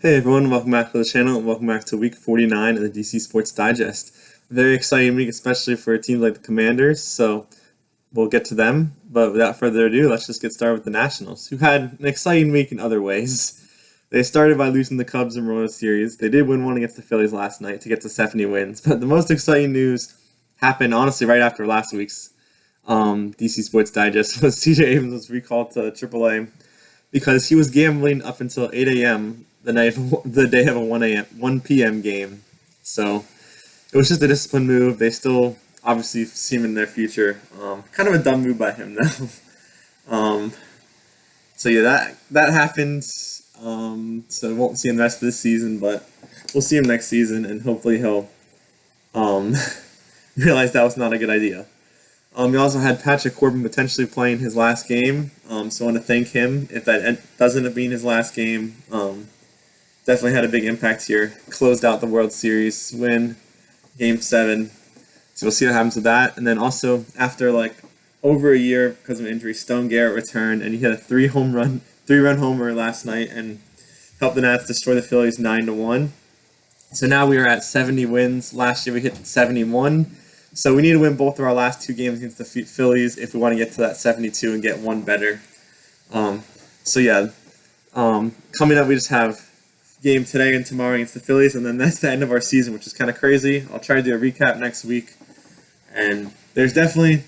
Hey everyone, welcome back to the channel and welcome back to week 49 of the DC Sports Digest. Very exciting week, especially for teams like the Commanders, so we'll get to them. But without further ado, let's just get started with the Nationals, who had an exciting week in other ways. They started by losing the Cubs and Royals series. They did win one against the Phillies last night to get to 70 wins, but the most exciting news happened honestly right after last week's DC Sports Digest was CJ Abrams was recalled to AAA because he was gambling up until 8 a.m. the day of a 1 p.m. game. So it was just a discipline move. They still obviously see him in their future. Kind of a dumb move by him though. So yeah, that happened. So we won't see him the rest of this season, but we'll see him next season, and hopefully he'll realize that was not a good idea. We also had Patrick Corbin potentially playing his last game, so I want to thank him if that does end up being his last game. Definitely had a big impact here. Closed out the World Series win, Game 7. So we'll see what happens with that. And then also, after over a year because of injury, Stone Garrett returned, and he hit a three-run homer last night and helped the Nats destroy the Phillies 9-1. So now we are at 70 wins. Last year we hit 71. So we need to win both of our last two games against the Phillies if we want to get to that 72 and get one better. Coming up we just have game today and tomorrow against the Phillies, and then that's the end of our season, which is kind of crazy. I'll try to do a recap next week. And there's definitely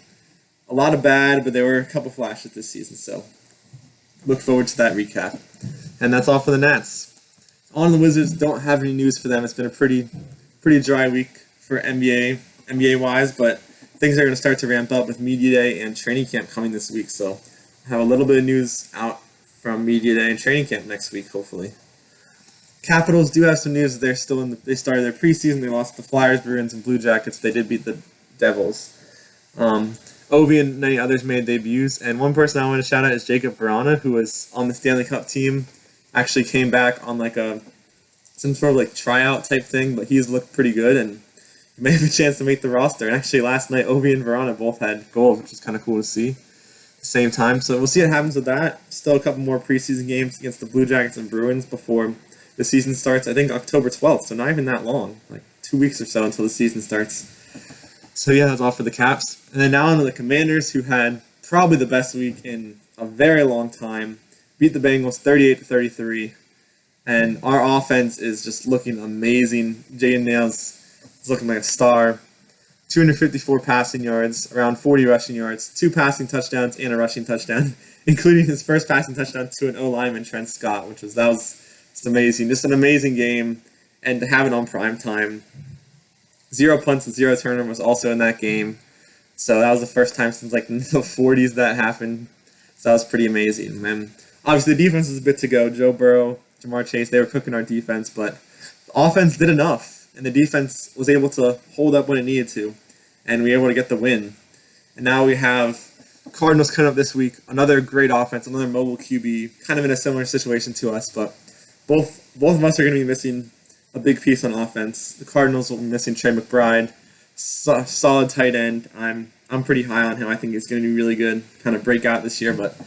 a lot of bad, but there were a couple flashes this season, so look forward to that recap. And that's all for the Nats. On the Wizards, don't have any news for them. It's been a pretty dry week for NBA-wise, but things are going to start to ramp up with Media Day and Training Camp coming this week, so I have a little bit of news out from Media Day and Training Camp next week, hopefully. Capitals do have some news. They started their preseason. They lost the Flyers, Bruins, and Blue Jackets. They did beat the Devils. Ovi and many others made debuts, and one person I want to shout out is Jacob Verana, who was on the Stanley Cup team. Actually came back on some sort of tryout type thing, but he's looked pretty good and may have a chance to make the roster. And actually last night, Ovi and Verana both had goals, which is kind of cool to see at the same time. So we'll see what happens with that. Still a couple more preseason games against the Blue Jackets and Bruins before the season starts. I think October 12th, so not even that long, 2 weeks or so until the season starts. So yeah, that's all for the Caps. And then now on to the Commanders, who had probably the best week in a very long time. Beat the Bengals 38-33. And our offense is just looking amazing. Jaden Nails is looking like a star. 254 passing yards, around 40 rushing yards, 2 passing touchdowns, and a rushing touchdown, including his first passing touchdown to an O-lineman, Trent Scott, that was just amazing. Just an amazing game, and to have it on prime time. 0 punts and 0 turnover was also in that game. So that was the first time since the 40s that happened. So that was pretty amazing. And obviously the defense is a bit to go. Joe Burrow, Jamar Chase, they were cooking our defense, but the offense did enough, and the defense was able to hold up when it needed to, and we were able to get the win. And now we have Cardinals coming up this week. Another great offense, another mobile QB, kind of in a similar situation to us, but both of us are going to be missing a big piece on offense. The Cardinals will be missing Trey McBride, solid tight end. I'm pretty high on him. I think he's going to be really good, kind of break out this year, but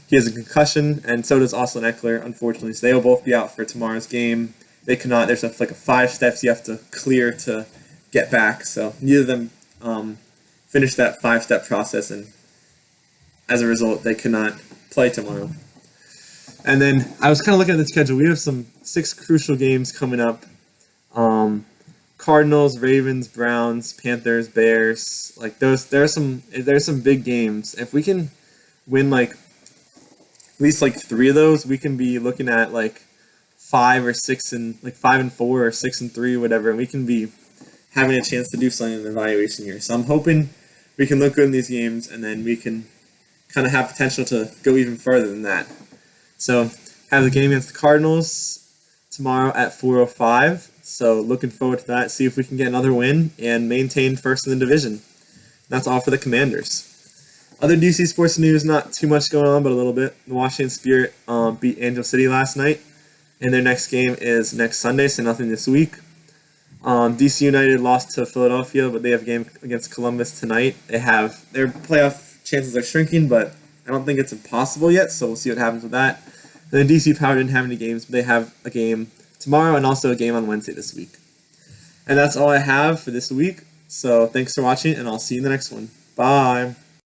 he has a concussion, and so does Austin Eckler, unfortunately. So they will both be out for tomorrow's game. They cannot. There's 5 steps you have to clear to get back. So neither of them finish that 5-step process, and as a result, they cannot play tomorrow. And then I was kind of looking at the schedule. We have some 6 crucial games coming up. Cardinals, Ravens, Browns, Panthers, Bears. There's some big games. If we can win at least 3 of those, we can be looking at 5 or 6 and 5-4 or 6-3, whatever, and we can be having a chance to do something in the evaluation year. So I'm hoping we can look good in these games, and then we can kind of have potential to go even further than that. So have the game against the Cardinals tomorrow at 4:05. So looking forward to that. See if we can get another win and maintain first in the division. That's all for the Commanders. Other DC sports news, not too much going on, but a little bit. The Washington Spirit beat Angel City last night, and their next game is next Sunday, so nothing this week. DC United lost to Philadelphia, but they have a game against Columbus tonight. Their playoff chances are shrinking, but I don't think it's impossible yet, so we'll see what happens with that. And then DC Power didn't have any games, but they have a game tomorrow and also a game on Wednesday this week. And that's all I have for this week. So thanks for watching, and I'll see you in the next one. Bye.